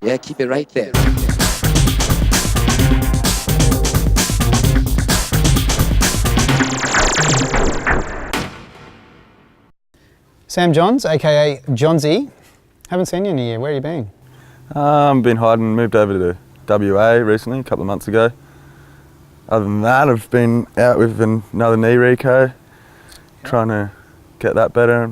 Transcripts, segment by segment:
Yeah, keep it right there. Sam Johns, aka Johnsy. Haven't seen you in a year. Where have you been? I've been hiding, moved over to WA recently, a couple of months ago. Other than that, I've been out with another knee reco, trying to get that better.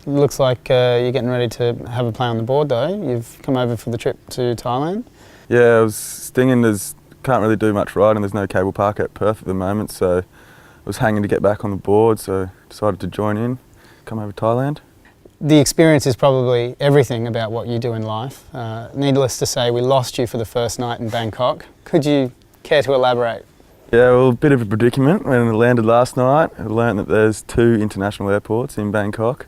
Looks like you're getting ready to have a play on the board though. You've come over for the trip to Thailand. Yeah, I was thinking can't really do much riding, there's no cable park at Perth at the moment, so I was hanging to get back on the board, so decided to join in, come over to Thailand. The experience is probably everything about what you do in life. Needless to say, we lost you for the first night in Bangkok. Could you care to elaborate? Yeah, well, a bit of a predicament. When I landed last night, I learned that there's 2 international airports in Bangkok.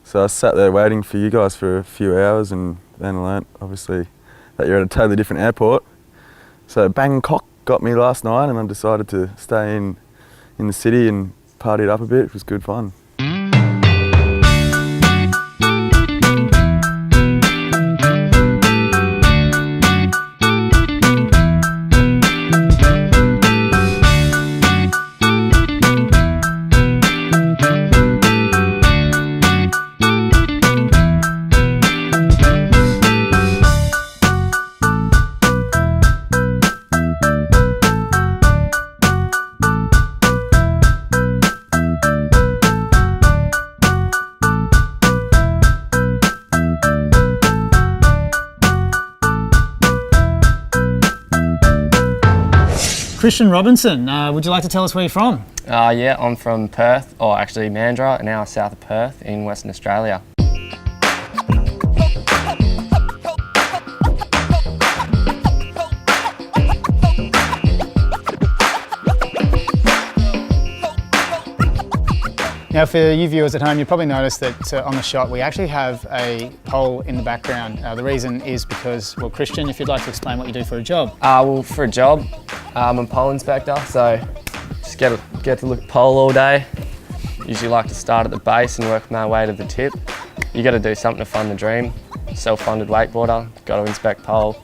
So I sat there waiting for you guys for a few hours, and then I learnt, obviously, that you're at a totally different airport. So Bangkok got me last night, and I decided to stay in the city and party it up a bit. It was good fun. Christian Robinson, would you like to tell us where you're from? Yeah, I'm from Perth, or actually Mandurah, an hour south of Perth in Western Australia. Now for you viewers at home, you probably noticed that on the shot we actually have a pole in the background. The reason is because, well, Christian, if you'd like to explain what you do for a job. Well, for a job, I'm a pole inspector, so just get to look at pole all day. Usually like to start at the base and work my way to the tip. You got to do something to fund the dream. Self-funded wakeboarder, got to inspect pole.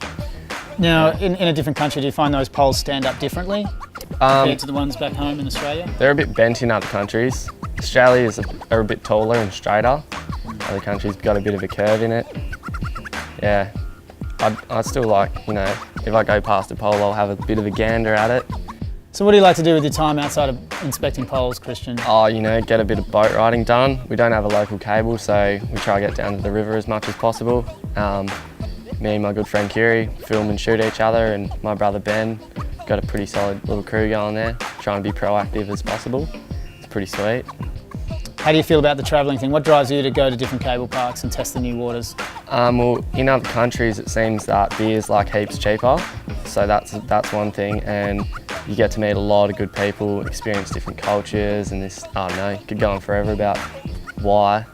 Now, in a different country, do you find those poles stand up differently compared to the ones back home in Australia? They're a bit bent in other countries. Australia are a bit taller and straighter. Other countries got a bit of a curve in it. Yeah, I still like, if I go past a pole, I'll have a bit of a gander at it. So what do you like to do with your time outside of inspecting poles, Christian? Get a bit of boat riding done. We don't have a local cable, so we try to get down to the river as much as possible. Me and my good friend Kiri film and shoot each other, and my brother Ben got a pretty solid little crew going there, trying to be proactive as possible. It's pretty sweet. How do you feel about the travelling thing? What drives you to go to different cable parks and test the new waters? Well, in other countries it seems that beer's like heaps cheaper, so that's one thing, and you get to meet a lot of good people, experience different cultures, and this, I don't know, you could go on forever about why.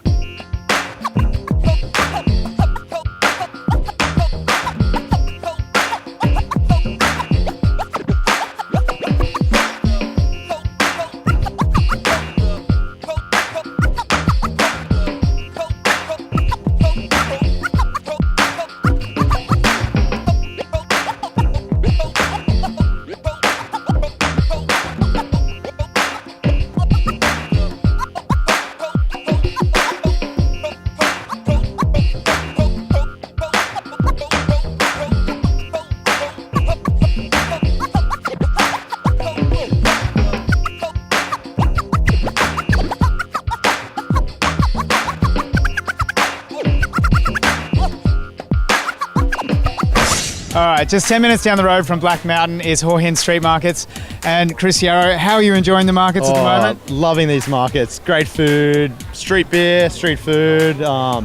All right, just 10 minutes down the road from Black Mountain is Hore Hill Street Markets. And Chris Yarrow, how are you enjoying the markets at the moment? Loving these markets. Great food, street beer, street food,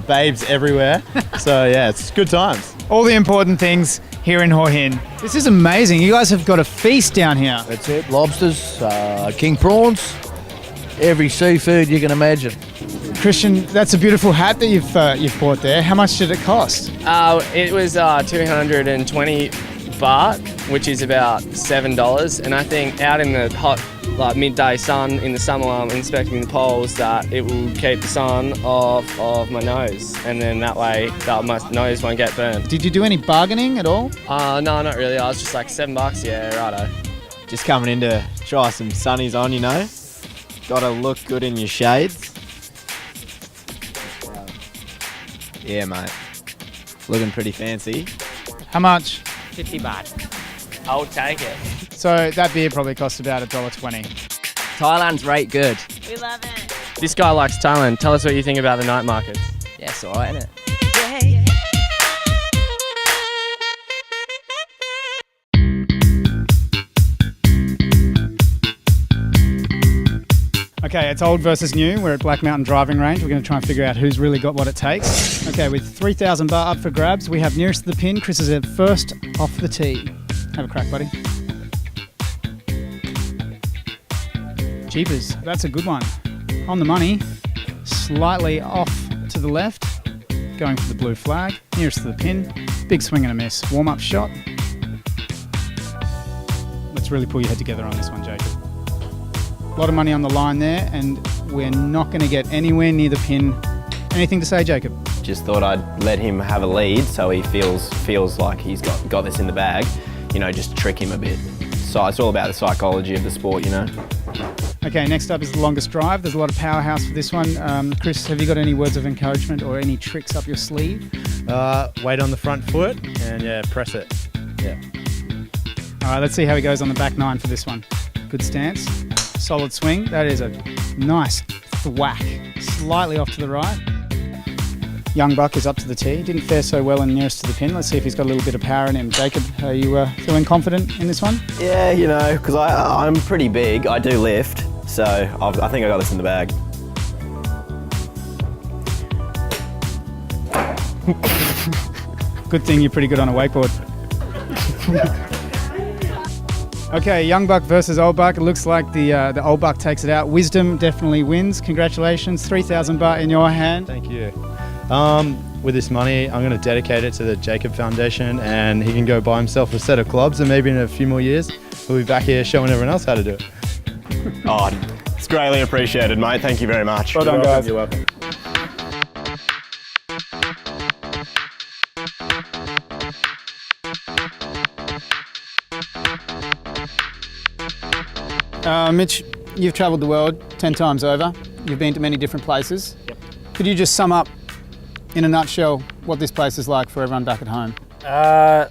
babes everywhere. So yeah, it's good times. All the important things here in Hore Hill. This is amazing. You guys have got a feast down here. That's it. Lobsters, king prawns, every seafood you can imagine. Christian, that's a beautiful hat that you've bought there. How much did it cost? It was 220 baht, which is about $7. And I think out in the hot like midday sun in the summer while I'm inspecting the poles, that it will keep the sun off of my nose, and then that way my nose won't get burned. Did you do any bargaining at all? No, not really. I was just like $7, yeah, righto. Just coming in to try some sunnies on, you know. Gotta look good in your shades. Yeah, mate. Looking pretty fancy. How much? 50 baht. I'll take it. So that beer probably cost about $1.20. Thailand's rate good. We love it. This guy likes Thailand. Tell us what you think about the night markets. Yeah, it's alright, isn't it? Okay, it's old versus new. We're at Black Mountain Driving Range. We're going to try and figure out who's really got what it takes. Okay, with 3,000 baht up for grabs, we have nearest to the pin. Chris is at first off the tee. Have a crack, buddy. Jeepers, that's a good one. On the money, slightly off to the left, going for the blue flag, nearest to the pin. Big swing and a miss. Warm-up shot. Let's really pull your head together on this one, Jacob. A lot of money on the line there, and we're not going to get anywhere near the pin. Anything to say, Jacob? Just thought I'd let him have a lead so he feels like he's got this in the bag. You know, just trick him a bit. So it's all about the psychology of the sport, you know. Okay, next up is the longest drive. There's a lot of powerhouse for this one. Chris, have you got any words of encouragement or any tricks up your sleeve? Weight on the front foot and yeah, press it. Yeah. All right, let's see how he goes on the back nine for this one. Good stance, solid swing. That is a nice thwack, slightly off to the right. Young buck is up to the tee. Didn't fare so well in nearest to the pin. Let's see if he's got a little bit of power in him. Jacob, are you feeling confident in this one? Yeah, you know, because I'm pretty big. I do lift, so I think I got this in the bag. Good thing you're pretty good on a wakeboard. Okay, young buck versus old buck. It looks like the old buck takes it out. Wisdom definitely wins. Congratulations, 3,000 baht in your hand. Thank you. With this money, I'm going to dedicate it to the Jacob Foundation, and he can go buy himself a set of clubs, and maybe in a few more years, we'll be back here showing everyone else how to do it. Oh, it's greatly appreciated, mate. Thank you very much. Well done, guys. You're welcome. Mitch, you've travelled the world 10 times over. You've been to many different places. Yep. Could you just sum up, in a nutshell, what this place is like for everyone back at home? I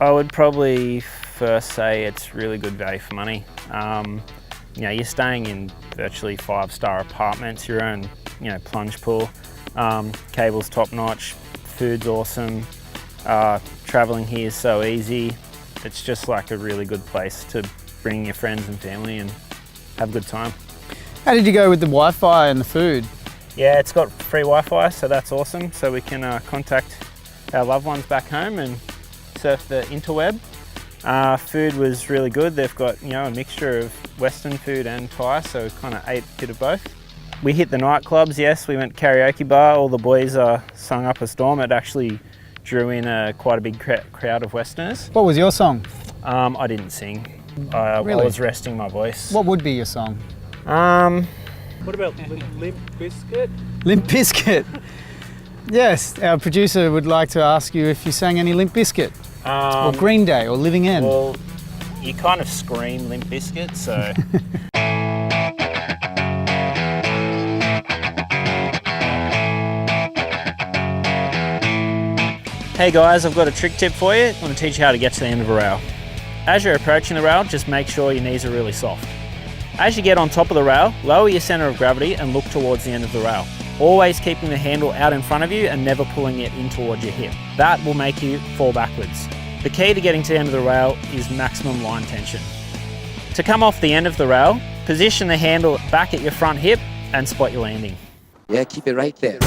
would probably first say it's really good value for money. You know, you're staying in virtually 5-star apartments, your own, you know, plunge pool, cable's top notch, food's awesome, travelling here is so easy. It's just like a really good place to bring your friends and family and have a good time. How did you go with the Wi-Fi and the food? Yeah, it's got free Wi-Fi, so that's awesome. So we can contact our loved ones back home and surf the interweb. Food was really good. They've got, you know, a mixture of Western food and Thai, so we kind of ate a bit of both. We hit the nightclubs, yes. We went karaoke bar. All the boys sung up a storm. It actually drew in quite a big crowd of Westerners. What was your song? I didn't sing. I Really? was resting my voice. What would be your song? What about Limp Bizkit? Limp Bizkit. Yes, our producer would like to ask you if you sang any Limp Bizkit, or Green Day, or Living End. Well, you kind of scream Limp Bizkit, so... Hey guys, I've got a trick tip for you. I want to teach you how to get to the end of a rail. As you're approaching the rail, just make sure your knees are really soft. As you get on top of the rail, lower your centre of gravity and look towards the end of the rail. Always keeping the handle out in front of you and never pulling it in towards your hip. That will make you fall backwards. The key to getting to the end of the rail is maximum line tension. To come off the end of the rail, position the handle back at your front hip and spot your landing. Yeah, keep it right there.